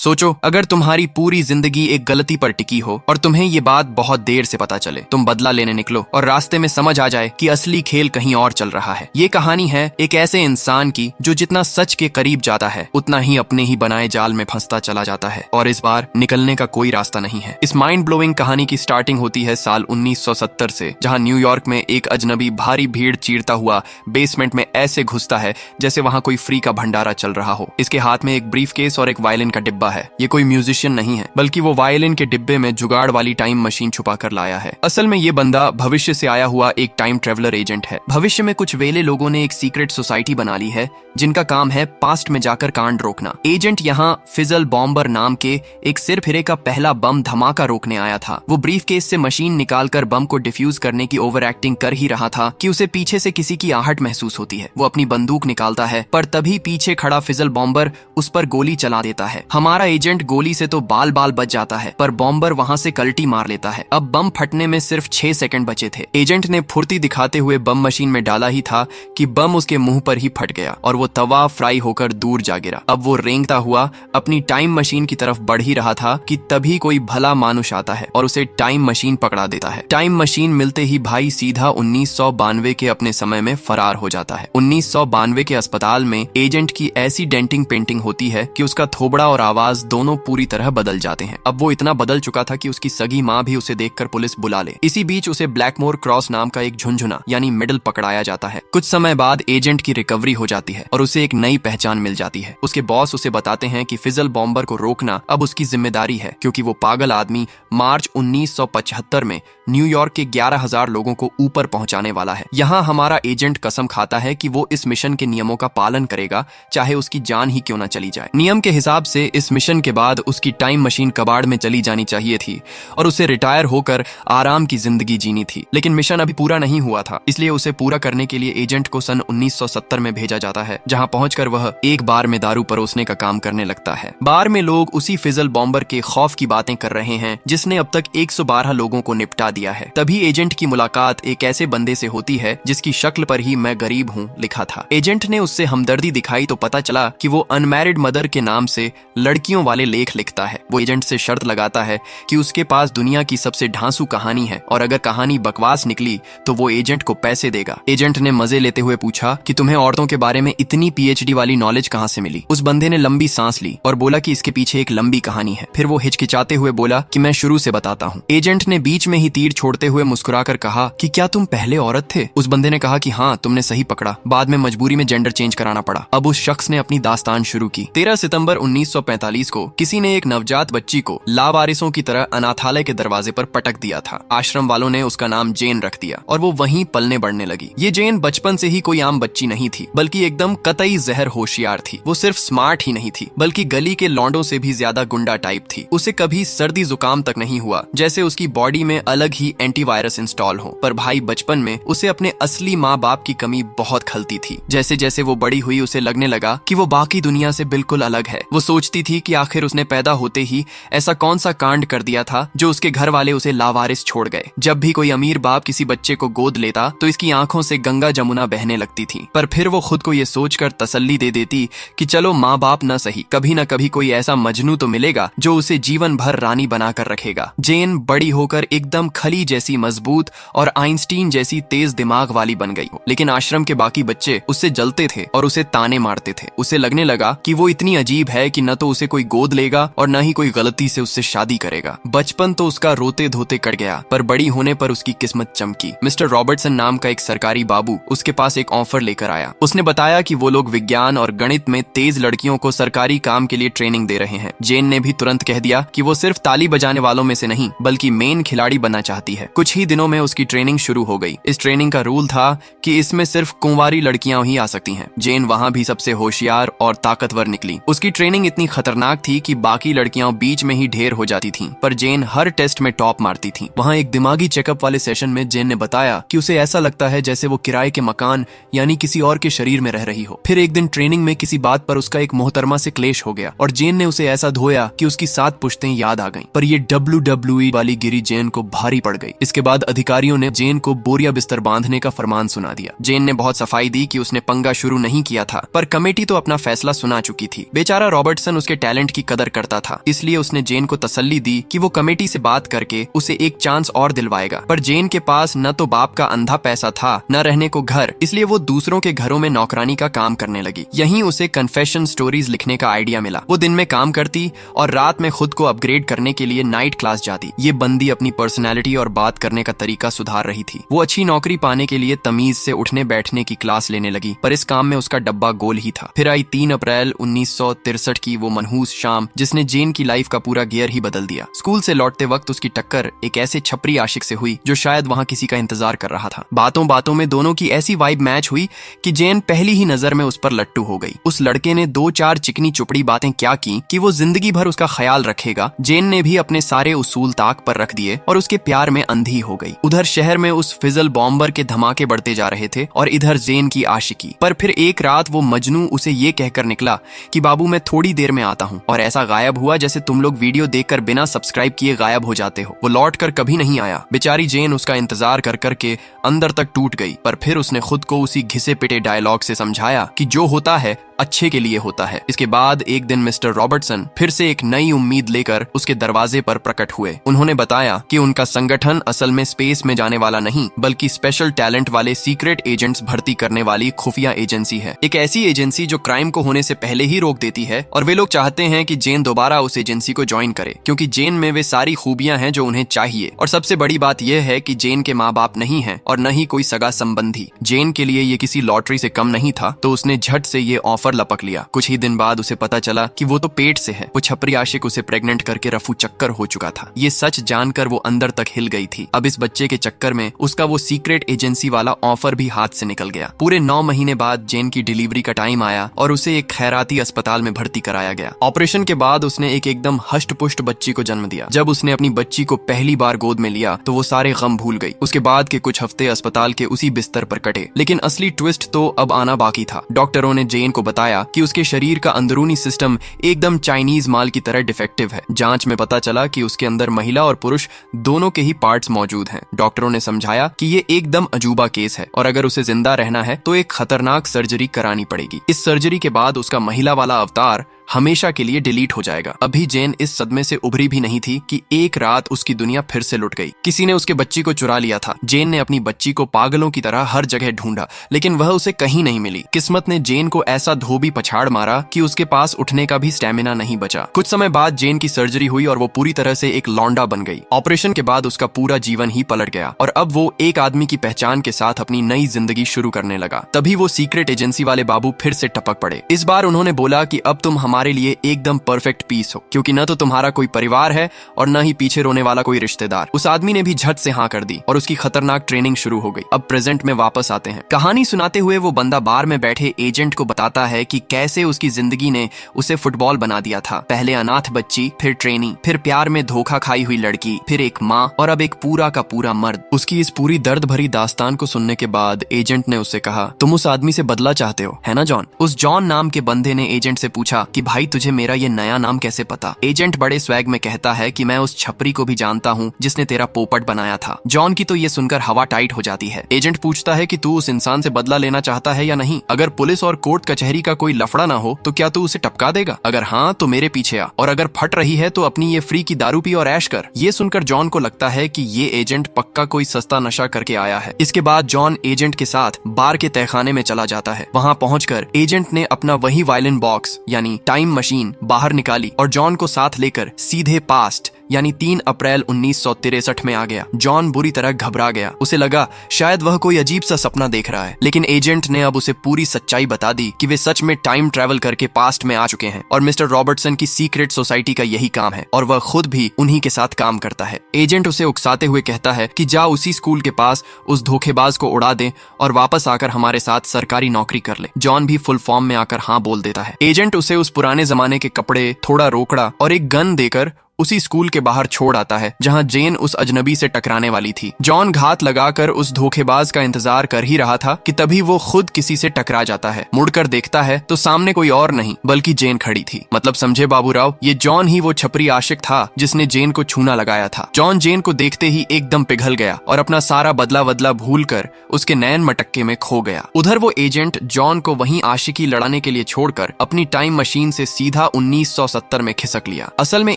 सोचो, अगर तुम्हारी पूरी जिंदगी एक गलती पर टिकी हो और तुम्हें ये बात बहुत देर से पता चले, तुम बदला लेने निकलो और रास्ते में समझ आ जाए कि असली खेल कहीं और चल रहा है। ये कहानी है एक ऐसे इंसान की जो जितना सच के करीब जाता है उतना ही अपने ही बनाए जाल में फंसता चला जाता है और इस बार निकलने का कोई रास्ता नहीं है। इस माइंड ब्लोइंग कहानी की स्टार्टिंग होती है साल 1970 से, जहां न्यूयॉर्क में एक अजनबी भारी भीड़ चीरता हुआ बेसमेंट में ऐसे घुसता है जैसे वहां कोई फ्री का भंडारा चल रहा हो। इसके हाथ में एक ब्रीफकेस और एक वायलिन का डिब्बा है। ये कोई म्यूजिशियन नहीं है, बल्कि वो वायलिन के डिब्बे में जुगाड़ वाली टाइम मशीन छुपा कर लाया है। असल में ये बंदा भविष्य से आया हुआ एक टाइम ट्रेवलर एजेंट है। भविष्य में कुछ वेले लोगों ने एक सीक्रेट सोसाइटी बना ली है जिनका काम है पास्ट में जाकर कांड रोकना। एजेंट यहाँ फिजल बॉम्बर नाम के एक सिर फिरे का पहला बम धमाका रोकने आया था। वो ब्रीफकेस से मशीन निकालकर बम को डिफ्यूज करने की ओवर एक्टिंग कर ही रहा था कि उसे पीछे से किसी की आहट महसूस होती है। वो अपनी बंदूक निकालता है, पर तभी पीछे खड़ा फिजल बॉम्बर उस पर गोली चला देता है। हमारा एजेंट गोली से तो बाल बाल बच जाता है, पर बॉम्बर वहां से कल्टी मार लेता है। अब बम फटने में सिर्फ 6 सेकंड बचे थे। एजेंट ने फुर्ती दिखाते हुए बम मशीन में डाला ही था कि बम उसके मुंह पर ही फट गया और वो तवा फ्राई होकर दूर जा गिरा। अब वो रेंगता हुआ अपनी टाइम मशीन की तरफ बढ़ ही रहा था कि तभी कोई भला मानुष आता है और उसे टाइम मशीन पकड़ा देता है। टाइम मशीन मिलते ही भाई सीधा 1992 के अपने समय में फरार हो जाता है। 1992 के अस्पताल में एजेंट की ऐसी डेंटिंग पेंटिंग होती है कि उसका थोबड़ा और आवाज दोनों पूरी तरह बदल जाते हैं। अब वो इतना बदल चुका था कि उसकी सगी माँ भी उसे देखकर पुलिस बुला ले। इसी बीच उसे ब्लैकमोर क्रॉस नाम का एक झुंझुना यानी मिडल पकड़ाया जाता है। कुछ समय बाद एजेंट की रिकवरी हो जाती है और उसे एक नई पहचान मिल जाती है। उसके बॉस उसे बताते हैं कि फिजल बॉम्बर को रोकना अब उसकी जिम्मेदारी है, क्योंकि वो पागल आदमी मार्च 1975 में न्यूयॉर्क के 11,000 लोगों को ऊपर पहुंचाने वाला है। यहाँ हमारा एजेंट कसम खाता है कि वो इस मिशन के नियमों का पालन करेगा, चाहे उसकी जान ही क्यों न चली जाए। नियम के हिसाब से इस मिशन के बाद उसकी टाइम मशीन कबाड़ में चली जानी चाहिए थी और उसे रिटायर होकर आराम की जिंदगी जीनी थी। लेकिन मिशन अभी पूरा नहीं हुआ था, इसलिए उसे पूरा करने के लिए एजेंट को सन 1970 में भेजा जाता है, जहां पहुंचकर वह एक बार में दारू परोसने का काम करने लगता है। बार में लोग उसी फिजल बॉम्बर के खौफ की बातें कर रहे हैं जिसने अब तक 112 लोगों को निपटा दिया है। तभी एजेंट की मुलाकात एक ऐसे बंदे से होती है जिसकी शक्ल पर ही मैं गरीब हूँ लिखा था। एजेंट ने उससे हमदर्दी दिखाई तो पता चला कि वो अनमैरिड मदर के नाम से लड़कियों वाले लेख लिखता है। वो एजेंट से शर्त लगाता है कि उसके पास दुनिया की सबसे ढांसू कहानी है और अगर कहानी बकवास निकली तो वो एजेंट को पैसे देगा। एजेंट ने मजे लेते हुए पूछा कि तुम्हें औरतों के बारे में इतनी पीएचडी वाली नॉलेज कहाँ से मिली। उस बंदे ने लंबी सांस ली और बोला कि इसके पीछे एक लंबी कहानी है। फिर वो हिचकिचाते हुए बोला कि मैं शुरू से बताता हूँ। एजेंट ने बीच में ही तीर छोड़ते हुए मुस्कुराकर कहा कि क्या तुम पहले औरत थे? उस बंदे ने कहा कि हाँ, तुमने सही पकड़ा, बाद में मजबूरी में जेंडर चेंज कराना पड़ा। अब उस शख्स ने अपनी दास्तान शुरू की। 13 सितंबर 1945 को किसी ने एक नवजात बच्ची को लावारिसों की तरह अनाथालय के दरवाजे पर पटक दिया था। आश्रम वालों ने उसका नाम जेन रख दिया और वो वहीं पलने बढ़ने लगी। ये जेन बचपन से ही कोई आम बच्ची नहीं थी, बल्कि एकदम कतई जहर होशियार थी। वो सिर्फ स्मार्ट ही नहीं थी, बल्कि गली के लौंडों से भी ज्यादा गुंडा टाइप थी। उसे कभी सर्दी जुकाम तक नहीं हुआ, जैसे उसकी बॉडी में अलग ही एंटीवायरस इंस्टॉल हो। पर भाई बचपन में उसे अपने असली माँ बाप की कमी बहुत खलती थी। जैसे जैसे वो बड़ी हुई उसे लगने लगा कि वो बाकी दुनिया से बिल्कुल अलग है। वो सोचती थी कि आखिर उसने पैदा होते ही ऐसा कौन सा कांड कर दिया था जो उसके घर वाले उसे लावारिस छोड़ गए। जब भी कोई अमीर बाप किसी बच्चे को गोद लेता तो इसकी आंखों से गंगा जमुना बहने लगती थी। पर फिर वो खुद को ये सोचकर तसल्ली दे देती कि चलो माँ बाप न सही, कभी न कभी कोई ऐसा मजनू तो मिलेगा जो उसे जीवन भर रानी बनाकर रखेगा। जेन बड़ी होकर एकदम खली जैसी मजबूत और आइंस्टीन जैसी तेज दिमाग वाली बन गई। लेकिन आश्रम के बाकी बच्चे उससे जलते थे और उसे ताने मारते थे। उसे लगने लगा कि वो इतनी अजीब है कि न तो उसे कोई गोद लेगा और न ही कोई गलती से उससे शादी करेगा। बचपन तो उसका रोते धोते कट गया, पर बड़ी होने पर उसकी किस्मत चमकी। मिस्टर रॉबर्टसन नाम का एक सरकारी बाबू उसके पास एक ऑफर लेकर आया। उसने बताया कि वो लोग विज्ञान और गणित में तेज लड़कियों को सरकारी काम के लिए ट्रेनिंग दे रहे हैं। जेन ने भी तुरंत कह दिया कि वो सिर्फ ताली बजाने वालों में से नहीं, बल्कि मेन खिलाड़ी बनना चाहती है। कुछ ही दिनों में उसकी ट्रेनिंग शुरू हो गई। इस ट्रेनिंग का रूल था कि इसमें सिर्फ कुंवारी लड़कियां ही आ सकती हैं। जेन वहां भी सबसे होशियार और ताकतवर निकली। उसकी ट्रेनिंग इतनी खतरनाक थी कि बाकी लड़कियां बीच में ही ढेर हो जाती थीं, पर जेन हर टेस्ट में टॉप मारती थी। वहां एक दिमागी चेकअप वाले सेशन में जेन ने बताया कि उसे ऐसा लगता है जैसे वो किराए के मकान यानी किसी और के शरीर में रह रही हो। फिर एक दिन ट्रेनिंग में किसी बात पर उसका एक मोहतरमा से क्लेश हो गया और जेन ने उसे ऐसा धोया कि उसकी 7 पुश्तें याद आ गईं। पर ये WWE वाली गिरी जेन को भारी पड़ गई। इसके बाद अधिकारियों ने जेन को बोरिया बिस्तर बांधने का फरमान सुना दिया। जेन ने बहुत सफाई दी कि उसने पंगा शुरू नहीं किया था, पर कमेटी तो अपना फैसला सुना चुकी थी। बेचारा रॉबर्टसन उसके टैलेंट की कदर करता था, इसलिए उसने जेन को तसल्ली दी कि वो कमेटी से बात करके उसे एक चांस और दिलवाएगा। पर जेन के पास न तो बाप का अंधा पैसा था, न रहने को घर, इसलिए वो दूसरों के घरों में नौकरानी का काम करने लगी। यहीं उसे कन्फेशन स्टोरीज लिखने का आइडिया मिला। वो दिन में काम करती और रात में खुद को अपग्रेड करने के लिए नाइट क्लास जाती। ये बंदी अपनी पर्सनैलिटी और बात करने का तरीका सुधार रही थी। वो अच्छी नौकरी पाने के लिए तमीज से उठने बैठने की क्लास लेने लगी, पर इस काम में उसका डब्बा गोल ही था। फिर आई 3 अप्रैल 1963 की वो मनहूस शाम, जिसने जेन की लाइफ का पूरा गियर ही बदल दिया। स्कूल से लौटते वक्त उसकी टक्कर एक ऐसे छपरी आशिक से हुई जो शायद वहाँ किसी का इंतजार कर रहा था। बातों बातों में दोनों की ऐसी वाइब मैच हुई कि जेन पहली ही नजर में उस पर लट्टू हो गई। उस लड़के ने 2-4 चिकनी चुपड़ी बातें क्या की कि वो जिंदगी भर उसका ख्याल रखेगा। जेन ने भी अपने सारे उसूल ताक पर रख दिए और उसके प्यार में अंधी हो गई। उधर शहर में उस फिजल बॉम्बर के धमाके बढ़ते जा रहे थे और इधर जेन की आशिकी। पर फिर एक रात वो मजनू उसे ये कहकर निकला कि बाबू मैं थोड़ी देर में आता हूँ, और ऐसा गायब हुआ जैसे तुम लोग वीडियो देखकर बिना सब्सक्राइब किए गायब हो जाते हो। वो लौट कर कभी नहीं आया। बेचारी जेन उसका इंतजार कर करके अंदर तक टूट गई। पर फिर उसने खुद को उसी घिसे पिटे डायलॉग से समझाया कि जो होता है अच्छे के लिए होता है। इसके बाद एक दिन मिस्टर रॉबर्टसन फिर से एक नई उम्मीद लेकर उसके दरवाजे पर प्रकट हुए। उन्होंने बताया कि उनका संगठन असल में स्पेस में जाने वाला नहीं, बल्कि स्पेशल टैलेंट वाले सीक्रेट एजेंट्स भर्ती करने वाली खुफिया एजेंसी है। एक ऐसी एजेंसी जो क्राइम को होने से पहले ही रोक देती है, और वे लोग चाहते हैं कि जेन दोबारा उस एजेंसी को ज्वाइन करे, क्योंकि जेन में वे सारी खूबियां हैं जो उन्हें चाहिए। और सबसे बड़ी बात यह है कि जेन के माँ बाप नहीं है और न ही कोई सगा संबंधी। जेन के लिए ये किसी लॉटरी से कम नहीं था, तो उसने झट से ये ऑफर लपक लिया। कुछ ही दिन बाद उसे पता चला कि वो तो पेट से है। वो छपरी आशिक उसे प्रेग्नेंट करके रफू चक्कर हो चुका था। ये सच जानकर वो अंदर तक हिल गई थी। अब इस बच्चे के चक्कर में उसका वो सीक्रेट एजेंसी वाला ऑफर भी हाथ से निकल गया। पूरे 9 महीने बाद जेन की डिलीवरी का टाइम आया और उसे एक खैराती अस्पताल में भर्ती कराया गया। ऑपरेशन के बाद उसने एक एकदम हष्ट पुष्ट बच्ची को जन्म दिया। जब उसने अपनी बच्ची को पहली बार गोद में लिया तो वो सारे गम भूल गई। उसके बाद के कुछ हफ्ते अस्पताल के उसी बिस्तर पर कटे। लेकिन असली ट्विस्ट तो अब आना बाकी था। डॉक्टरों ने जेन को बताया कि उसके शरीर का अंदरूनी सिस्टम एकदम चाइनीज माल की तरह डिफेक्टिव है। जांच में पता चला कि उसके अंदर महिला और पुरुष दोनों के ही पार्ट्स मौजूद हैं। डॉक्टरों ने समझाया कि ये एकदम अजूबा केस है और अगर उसे जिंदा रहना है तो एक खतरनाक सर्जरी करानी पड़ेगी। इस सर्जरी के बाद उसका महिला वाला अवतार हमेशा के लिए डिलीट हो जाएगा। अभी जेन इस सदमे से उभरी भी नहीं थी कि एक रात उसकी दुनिया फिर से लुट गई। किसी ने उसके बच्ची को चुरा लिया था। जेन ने अपनी बच्ची को पागलों की तरह हर जगह ढूंढा, लेकिन वह उसे कहीं नहीं मिली। किस्मत ने जेन को ऐसा धोबी पछाड़ मारा कि उसके पास उठने का भी स्टेमिना नहीं बचा। कुछ समय बाद जेन की सर्जरी हुई और वो पूरी तरह से एक लौंडा बन गई। ऑपरेशन के बाद उसका पूरा जीवन ही पलट गया और अब वो एक आदमी की पहचान के साथ अपनी नई जिंदगी शुरू करने लगा। तभी वो सीक्रेट एजेंसी वाले बाबू फिर से टपक पड़े। इस बार उन्होंने बोला कि अब तुम हमारे लिए एकदम परफेक्ट पीस हो, क्योंकि न तो तुम्हारा कोई परिवार है और न ही पीछे रोने वाला कोई रिश्तेदार। उस आदमी ने भी झट से हाँ कर दी और उसकी खतरनाक ट्रेनिंग शुरू हो गई। अब प्रेजेंट में वापस आते हैं। कहानी सुनाते हुए वो बंदा बार में बैठे एजेंट को बताता है कि कैसे उसकी जिंदगी ने उसे फुटबॉल बना दिया था। पहले अनाथ बच्ची, फिर ट्रेनी, फिर प्यार में धोखा खाई हुई लड़की, फिर एक माँ और अब एक पूरा का पूरा मर्द। उसकी इस पूरी दर्द भरी दास्तान को सुनने के बाद एजेंट ने उससे कहा, तुम उस आदमी से बदला चाहते हो, है ना जॉन? उस जॉन नाम के बंदे ने एजेंट से पूछा कि भाई तुझे मेरा ये नया नाम कैसे पता? एजेंट बड़े स्वैग में कहता है कि मैं उस छपरी को भी जानता हूँ जिसने तेरा पोपट बनाया था। जॉन की तो ये सुनकर हवा टाइट हो जाती है। एजेंट पूछता है कि तू उस इंसान से बदला लेना चाहता है या नहीं? अगर पुलिस और कोर्ट कचहरी का कोई लफड़ा ना हो तो क्या तू उसे टपका देगा? अगर हाँ तो मेरे पीछे आ, और अगर फट रही है तो अपनी ये फ्री की दारू पी और ऐश कर। ये सुनकर जॉन को लगता है कि ये एजेंट पक्का कोई सस्ता नशा करके आया है। इसके बाद जॉन एजेंट के साथ बार के तहखाने में चला जाता है। वहाँ पहुंचकर एजेंट ने अपना वही वायलिन बॉक्स यानी टाइम मशीन बाहर निकाली और जॉन को साथ लेकर सीधे पास्ट यानी 3 अप्रैल 1963 में आ गया। जॉन बुरी तरह घबरा गया। उसे लगा शायद वह कोई अजीब सा सपना देख रहा है, लेकिन एजेंट ने अब उसे पूरी सच्चाई बता दी कि वे सच में टाइम ट्रैवल करके पास्ट में आ चुके हैं और मिस्टर रॉबर्टसन की सीक्रेट सोसाइटी का यही काम है और वह खुद भी उन्हीं के साथ काम करता है। एजेंट उसे उकसाते हुए कहता है कि जा उसी स्कूल के पास उस धोखेबाज को उड़ा दे और वापस आकर हमारे साथ सरकारी नौकरी कर ले। जॉन भी फुल फॉर्म में आकर हाँ बोल देता है। एजेंट उसे उस पुराने जमाने के कपड़े, थोड़ा रोकड़ा और एक गन देकर उसी स्कूल के बाहर छोड़ आता है जहां जेन उस अजनबी से टकराने वाली थी। जॉन घात लगाकर उस धोखेबाज का इंतजार कर ही रहा था कि तभी वो खुद किसी से टकरा जाता है। मुड़कर देखता है तो सामने कोई और नहीं बल्कि जेन खड़ी थी। मतलब समझे बाबूराव, ये जॉन ही वो छपरी आशिक था जिसने जेन को छूना लगाया था। जॉन जेन को देखते ही एकदम पिघल गया और अपना सारा बदला वदला भूलकर उसके नैन मटक्के में खो गया। उधर वो एजेंट जॉन को वहीं आशिकी लड़ाने के लिए छोड़कर अपनी टाइम मशीन से सीधा 1970 में खिसक लिया। असल में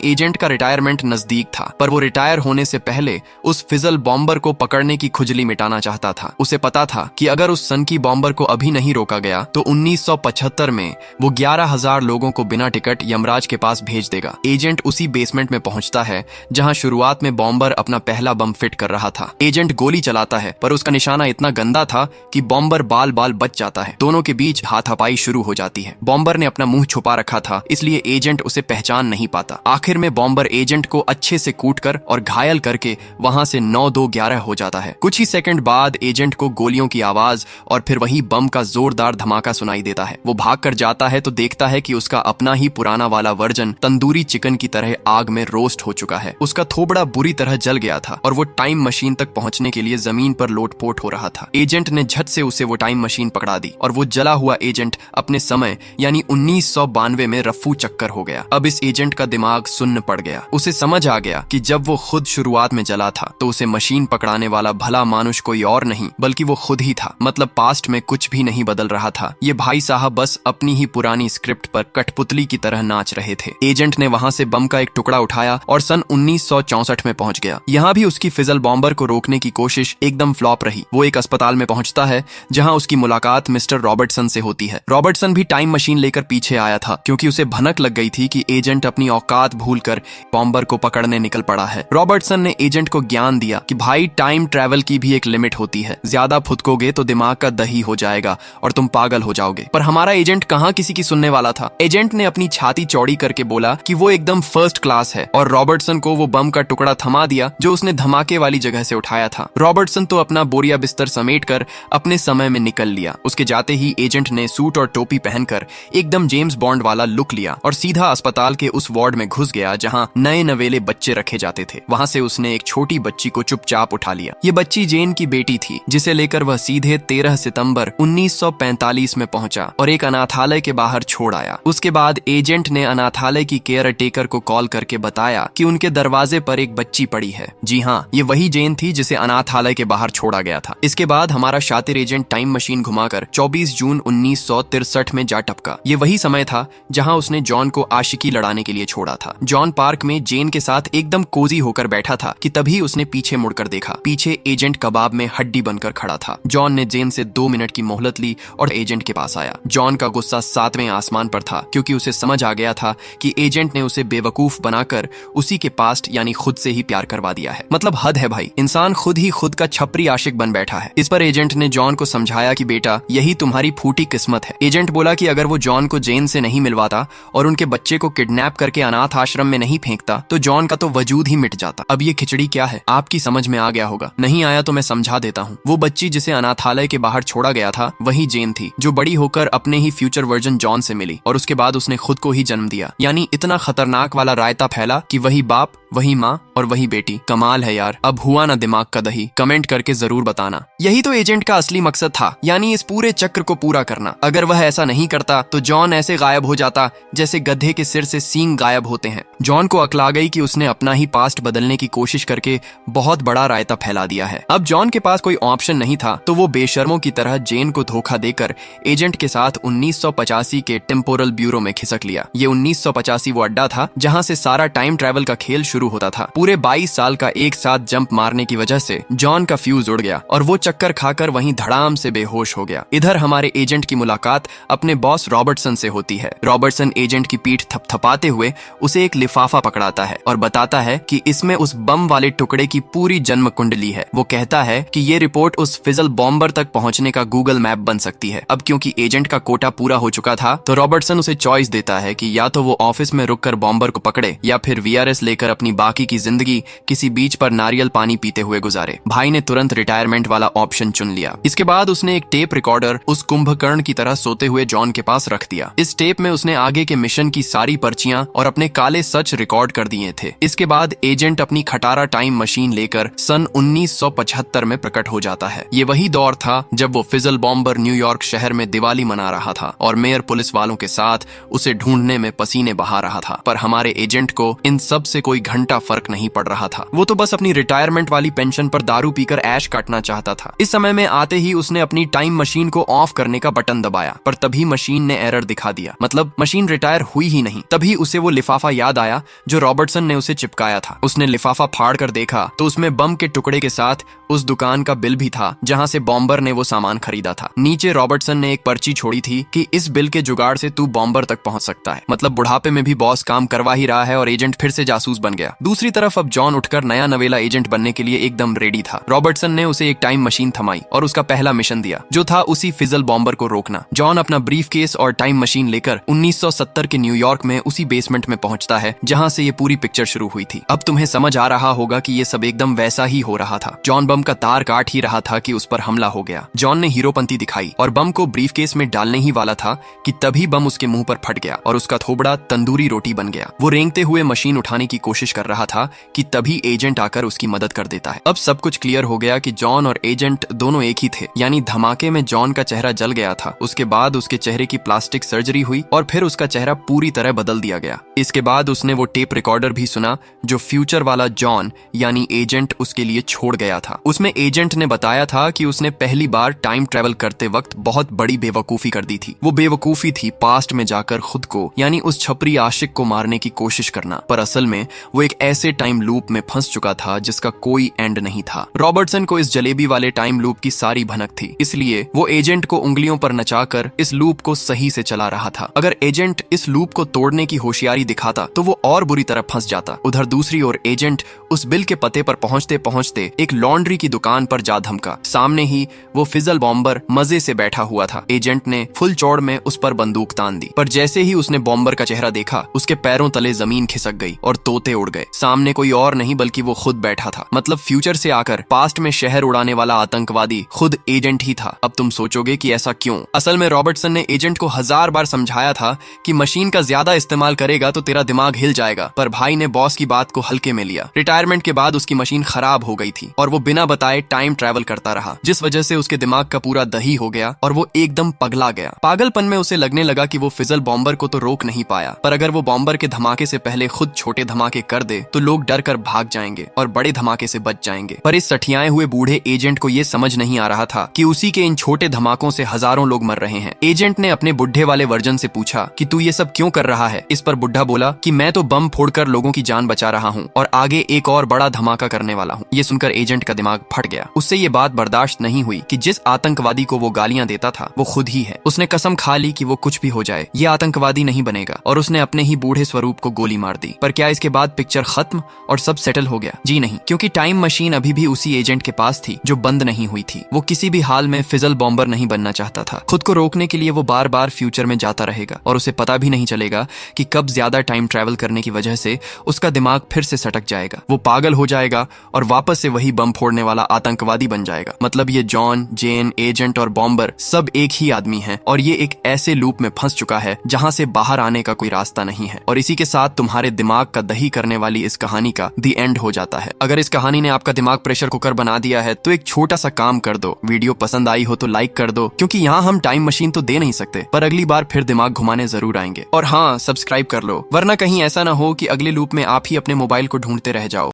एजेंट का रिटायरमेंट नजदीक था, पर वो रिटायर होने से पहले उस फिजल बॉम्बर को पकड़ने की खुजली मिटाना चाहता था। उसे पता था कि अगर उस सनकी बॉम्बर को अभी नहीं रोका गया तो 1975 में वो 11,000 लोगों को बिना टिकट यमराज के पास भेज देगा। एजेंट उसी बेसमेंट में पहुंचता है जहां शुरुआत में बॉम्बर अपना पहला बम फिट कर रहा था। एजेंट गोली चलाता है पर उसका निशाना इतना गंदा था कि बॉम्बर बाल बाल बच जाता है। दोनों के बीच हाथापाई शुरू हो जाती है। बॉम्बर ने अपना मुंह छुपा रखा था, इसलिए एजेंट उसे पहचान नहीं पाता। आखिर में बॉम्बर एजेंट को अच्छे से कूटकर और घायल करके वहां से 9-2-11 हो जाता है। कुछ ही सेकंड बाद एजेंट को गोलियों की आवाज और फिर वही बम का जोरदार धमाका सुनाई देता है। वो भाग कर जाता है तो देखता है कि उसका अपना ही पुराना वाला वर्जन तंदूरी चिकन की तरह आग में रोस्ट हो चुका है। उसका थोबड़ा बुरी तरह जल गया था और वो टाइम मशीन तक पहुंचने के लिए जमीन पर लोटपोट हो रहा था। एजेंट ने झट से उसे वो टाइम मशीन पकड़ा दी और वो जला हुआ एजेंट अपने समय यानी 1992 में रफ्फू चक्कर हो गया। अब इस एजेंट का दिमाग सुन्न पड़ गया। उसे समझ आ गया कि जब वो खुद शुरुआत में जला था तो उसे मशीन पकड़ाने वाला भला मानुष कोई और नहीं बल्कि वो खुद ही था। मतलब पास्ट में कुछ भी नहीं बदल रहा था। ये भाई साहब बस अपनी ही पुरानी स्क्रिप्ट पर कठपुतली की तरह नाच रहे थे। एजेंट ने वहां से बम का एक टुकड़ा उठाया और सन 1964 में पहुंच गया। यहाँ भी उसकी फिजल बॉम्बर को रोकने की कोशिश एकदम फ्लॉप रही। वो एक अस्पताल में पहुंचता है जहां उसकी मुलाकात मिस्टर रॉबर्टसन से होती है। रॉबर्टसन भी टाइम मशीन लेकर पीछे आया था क्योंकि उसे भनक लग गई थी कि एजेंट अपनी औकात भूलकर बॉम्बर को पकड़ने निकल पड़ा है। रॉबर्टसन ने एजेंट को ज्ञान दिया कि भाई टाइम ट्रैवल की भी एक लिमिट होती है। ज्यादा फुदकोगे तो दिमाग का दही हो जाएगा और तुम पागल हो जाओगे। पर हमारा एजेंट कहाँ किसी की सुनने वाला था। एजेंट ने अपनी छाती चौड़ी करके बोला कि वो एकदम फर्स्ट क्लास है और रॉबर्टसन को वो बम का टुकड़ा थमा दिया जो उसने धमाके वाली जगह से उठाया था। रॉबर्टसन तो अपना बोरिया बिस्तर समेटकर अपने समय में निकल लिया। उसके जाते ही एजेंट ने सूट और टोपी पहनकर एकदम जेम्स बॉन्ड वाला लुक लिया और सीधा अस्पताल के उस वार्ड में घुस गया जहां नए नवेले बच्चे रखे जाते थे। वहां से उसने एक छोटी बच्ची को चुपचाप उठा लिया। ये बच्ची जेन की बेटी थी जिसे लेकर वह सीधे 13 सितंबर 1945 में पहुंचा और एक अनाथालय के बाहर छोड़ आया। उसके बाद एजेंट ने अनाथालय की केयर टेकर को कॉल करके बताया कि उनके दरवाजे पर एक बच्ची पड़ी है। जी हाँ, ये वही जेन थी जिसे अनाथालय के बाहर छोड़ा गया था। इसके बाद हमारा शातिर एजेंट टाइम मशीन घुमाकर 24 जून 1963 में जा टपका। ये वही समय था जहां उसने जॉन को आशिकी लड़ाने के लिए छोड़ा था। जॉन पार्क में जेन के साथ एकदम कोजी होकर बैठा था कि तभी उसने पीछे मुड़कर देखा। पीछे एजेंट कबाब में हड्डी बनकर खड़ा था। जॉन ने जेन से 2 मिनट की मोहलत ली और एजेंट के पास आया। जॉन का गुस्सा 7वें आसमान पर था क्योंकि उसे समझ आ गया था कि एजेंट ने उसे बेवकूफ बनाकर उसी के पास्ट यानी खुद से ही प्यार करवा दिया है। मतलब हद है भाई, इंसान खुद ही खुद का छपरी आशिक बन बैठा है। इस पर एजेंट ने जॉन को समझाया कि बेटा यही तुम्हारी फूटी किस्मत है। एजेंट बोला कि अगर वो जॉन को जेन से नहीं मिलवाता और उनके बच्चे को किडनैप करके अनाथ आश्रम में नहीं फेंकता तो जॉन का तो वजूद ही मिट जाता। अब ये खिचड़ी क्या है आपकी समझ में आ गया होगा। नहीं आया तो मैं समझा देता हूँ। वो बच्ची जिसे अनाथालय के बाहर छोड़ा गया था वही जेन थी जो बड़ी होकर अपने ही फ्यूचर वर्जन जॉन से मिली और उसके बाद उसने खुद को ही जन्म दिया। यानी इतना खतरनाक वाला रायता फैला कि वही बाप, वही माँ और वही बेटी। कमाल है यार। अब हुआ ना दिमाग का दही? कमेंट करके जरूर बताना। यही तो एजेंट का असली मकसद था, यानी इस पूरे चक्र को पूरा करना। अगर वह ऐसा नहीं करता तो जॉन ऐसे गायब हो जाता जैसे गधे के सिर से सींग गायब होते हैं। जॉन को अकल आ गई कि उसने अपना ही पास्ट बदलने की कोशिश करके बहुत बड़ा रायता फैला दिया है। अब जॉन के पास कोई ऑप्शन नहीं था तो वो बेशर्मों की तरह जेन को धोखा देकर एजेंट के साथ 1985 के टेम्पोरल ब्यूरो में खिसक लिया। ये 1985 वो अड्डा था जहां से सारा टाइम ट्रैवल का खेल शुरू होता था। पूरे 22 साल का एक साथ जंप मारने की वजह से जॉन का फ्यूज उड़ गया और वो चक्कर खाकर वहीं धड़ाम से बेहोश हो गया। इधर हमारे एजेंट की मुलाकात अपने बॉस रॉबर्टसन से होती है। रॉबर्टसन एजेंट की पीठ थपथपाते हुए उसे एक लिफाफा पकड़ाता है और बताता है कि इसमें उस बम वाले टुकड़े की पूरी जन्म कुंडली है। वो कहता है कि ये रिपोर्ट उस फिजल बॉम्बर तक पहुंचने का गूगल मैप बन सकती है। अब क्योंकि एजेंट का कोटा पूरा हो चुका था तो रॉबर्टसन उसे चॉइस देता है कि या तो वो ऑफिस में रुककर बॉम्बर को पकड़े या फिर वीआरएस लेकर अपनी बाकी की जिंदगी किसी बीच पर नारियल पानी पीते हुए गुजारे। भाई ने तुरंत रिटायरमेंट वाला ऑप्शन चुन लिया। इसके बाद उसने एक टेप रिकॉर्डर उस कुंभकर्ण की तरह सोते हुए जॉन के पास रख दिया। इस टेप में उसने आगे के मिशन की सारी पर्चियां और अपने काले सच रिकॉर्ड कर दिए थे। इसके बाद एजेंट अपनी खटारा टाइम मशीन लेकर सन 1975 में प्रकट हो जाता है। ये वही दौर था जब वो फिजल बॉम्बर न्यूयॉर्क शहर में दिवाली मना रहा था और मेयर पुलिस वालों के साथ उसे ढूंढने में पसीने बहा रहा था। पर हमारे एजेंट को इन सब से कोई घंटा फर्क नहीं पड़ रहा था। वो तो बस अपनी रिटायरमेंट वाली पेंशन पर दारू पीकर ऐश काटना चाहता था। इस समय में आते ही उसने अपनी टाइम मशीन को ऑफ करने का बटन दबाया, पर तभी मशीन ने एरर दिखा दिया। मतलब मशीन रिटायर हुई ही नहीं। तभी उसे वो लिफाफा याद आया जो रॉबर्टसन ने उसे चिपकाया था। उसने लिफाफा फाड़ कर देखा तो उसमें बम के टुकड़े के साथ उस दुकान का बिल भी था जहां से बॉम्बर ने वो सामान खरीदा था। नीचे रॉबर्टसन ने एक पर्ची छोड़ी थी कि इस बिल के जुगाड़ से तू बॉम्बर तक पहुंच सकता है। मतलब बुढ़ापे में भी बॉस काम करवा ही रहा है और एजेंट फिर से जासूस बन गया। दूसरी तरफ अब जॉन उठकर नया नवेला एजेंट बनने के लिए एकदम रेडी था। रॉबर्टसन ने उसे एक टाइम मशीन थमाई और उसका पहला मिशन दिया जो था उसी फिजल बॉम्बर को रोकना। जॉन अपना ब्रीफकेस और टाइम मशीन लेकर 1970 के न्यूयॉर्क में उसी बेसमेंट में पहुंचता है जहां से ये पूरी पिक्चर शुरू हुई थी। अब तुम्हें समझ आ रहा होगा कि ये सब एकदम वैसा ही हो रहा था। जॉन बम का तार काट ही रहा था कि उस पर हमला हो गया। जॉन ने हीरोपंती दिखाई और बम को ब्रीफकेस में डालने ही वाला था कि तभी बम उसके मुंह पर फट गया और उसका थोबड़ा तंदूरी रोटी बन गया। वो रेंगते हुए मशीन उठाने की कोशिश कर रहा था कि तभी एजेंट आकर उसकी मदद कर देता है। अब सब कुछ क्लियर हो गया कि जॉन और एजेंट दोनों एक ही थे। यानी धमाके में जॉन का चेहरा जल गया था। उसके बाद उसके चेहरे की प्लास्टिक सर्जरी हुई और फिर उसका चेहरा पूरी तरह बदल दिया गया। इसके बाद उसने वो टेप रिकॉर्डर भी सुना जो फ्यूचर वाला जॉन यानी एजेंट उसके लिए छोड़ गया था। उसमें एजेंट ने बताया था कि उसने पहली बार टाइम ट्रेवल करते वक्त बहुत बड़ी बेवकूफी कर दी थी। वो बेवकूफी थी पास्ट में जाकर खुद को यानी उस छपरी आशिक को मारने की कोशिश करना। पर असल में वो एक ऐसे टाइम लूप में फंस चुका था जिसका कोई एंड नहीं था। रॉबर्टसन को इस जलेबी वाले टाइम लूप की सारी भनक थी, इसलिए वो एजेंट को उंगलियों पर नचाकर इस लूप को सही से चला रहा था। अगर एजेंट इस लूप को तोड़ने की होशियारी दिखाता तो वो और बुरी तरह फंस जाता। उधर दूसरी ओर एजेंट उस बिल के पते पर पहुंचते पहुंचते एक लॉन्ड्री की दुकान पर जा धमका। सामने ही वो फिजल बॉम्बर मजे से बैठा हुआ था। एजेंट ने फुल चौड़ में उस पर बंदूक तान दी, पर जैसे ही उसने बॉम्बर का चेहरा देखा उसके पैरों तले जमीन खिसक गई और तोते उड़ गए। सामने कोई और नहीं बल्कि वो खुद बैठा था। मतलब फ्यूचर से आकर पास्ट में शहर उड़ाने वाला आतंकवादी खुद एजेंट ही था। अब तुम सोचोगे कि ऐसा क्यों? असल में रॉबर्टसन ने एजेंट को 1000 बार समझाया था कि मशीन का ज्यादा इस्तेमाल करेगा तो तेरा दिमाग हिल जाएगा, पर भाई ने बॉस की बात को हल्के में लिया। रिटायरमेंट के बाद उसकी मशीन खराब हो गई थी और वो बिना बताए टाइम ट्रैवल करता रहा, जिस वजह से उसके दिमाग का पूरा दही हो गया और वो एकदम पगला गया। पागलपन में उसे लगने लगा कि वो फिजल बॉम्बर को तो रोक नहीं पाया, पर अगर वो बॉम्बर के धमाके से पहले खुद छोटे धमाके कर दे तो लोग डर कर भाग जाएंगे और बड़े धमाके से बच जाएंगे। पर इस सठियाए हुए बूढ़े एजेंट को ये समझ नहीं आ रहा था कि उसी के इन छोटे धमाकों से हजारों लोग मर रहे हैं। एजेंट ने अपने बुढ़े वाले वर्जन से पूछा कि तू ये सब क्यों कर रहा है? इस पर बुढ़ा बोला कि मैं तो बम फोड़कर लोगों की जान बचा रहा हूँ और आगे एक और बड़ा धमाका करने वाला हूँ। ये सुनकर एजेंट का दिमाग फट गया। उससे ये बात बर्दाश्त नहीं हुई कि जिस आतंकवादी को वो गालियां देता था वो खुद ही है। उसने कसम खा ली कि वो कुछ भी हो जाए ये आतंकवादी नहीं बनेगा और उसने अपने ही बूढ़े स्वरूप को गोली मार दी। पर क्या इसके बाद पिक्चर खत्म और सब सेटल हो गया? जी नहीं, क्योंकि टाइम मशीन अभी भी उसी एजेंट के पास थी जो बंद नहीं हुई थी। वो किसी भी हाल में फिजल बॉम्बर नहीं बनना चाहता था। खुद को रोकने के लिए वो बार बार फ्यूचर में जाता रहेगा और उसे पता भी नहीं चलेगा कि कब ज्यादा टाइम ट्रैवल करने की वजह से उसका दिमाग फिर से सटक जाएगा। वो पागल हो जाएगा और वापस से वही बम फोड़ने वाला आतंकवादी बन जाएगा। मतलब ये जॉन, जेन, एजेंट और बॉम्बर सब एक ही आदमी हैं और ये एक ऐसे लूप में फंस चुका है जहां से बाहर आने का कोई रास्ता नहीं है। और इसी के साथ तुम्हारे दिमाग का दही करने वाली इस कहानी का दी एंड हो जाता है। अगर इस कहानी ने आपका दिमाग प्रेशर कुकर बना दिया है तो एक छोटा सा काम कर दो। वीडियो पसंद आई हो तो लाइक कर दो, क्योंकि यहाँ हम टाइम मशीन तो दे नहीं सकते, पर अगली बार फिर दिमाग घुमाने जरूर आएंगे। और हाँ, सब्सक्राइब कर लो, वरना कहीं ऐसा ना हो कि अगले लूप में आप ही अपने मोबाइल को ढूंढते रह जाओ।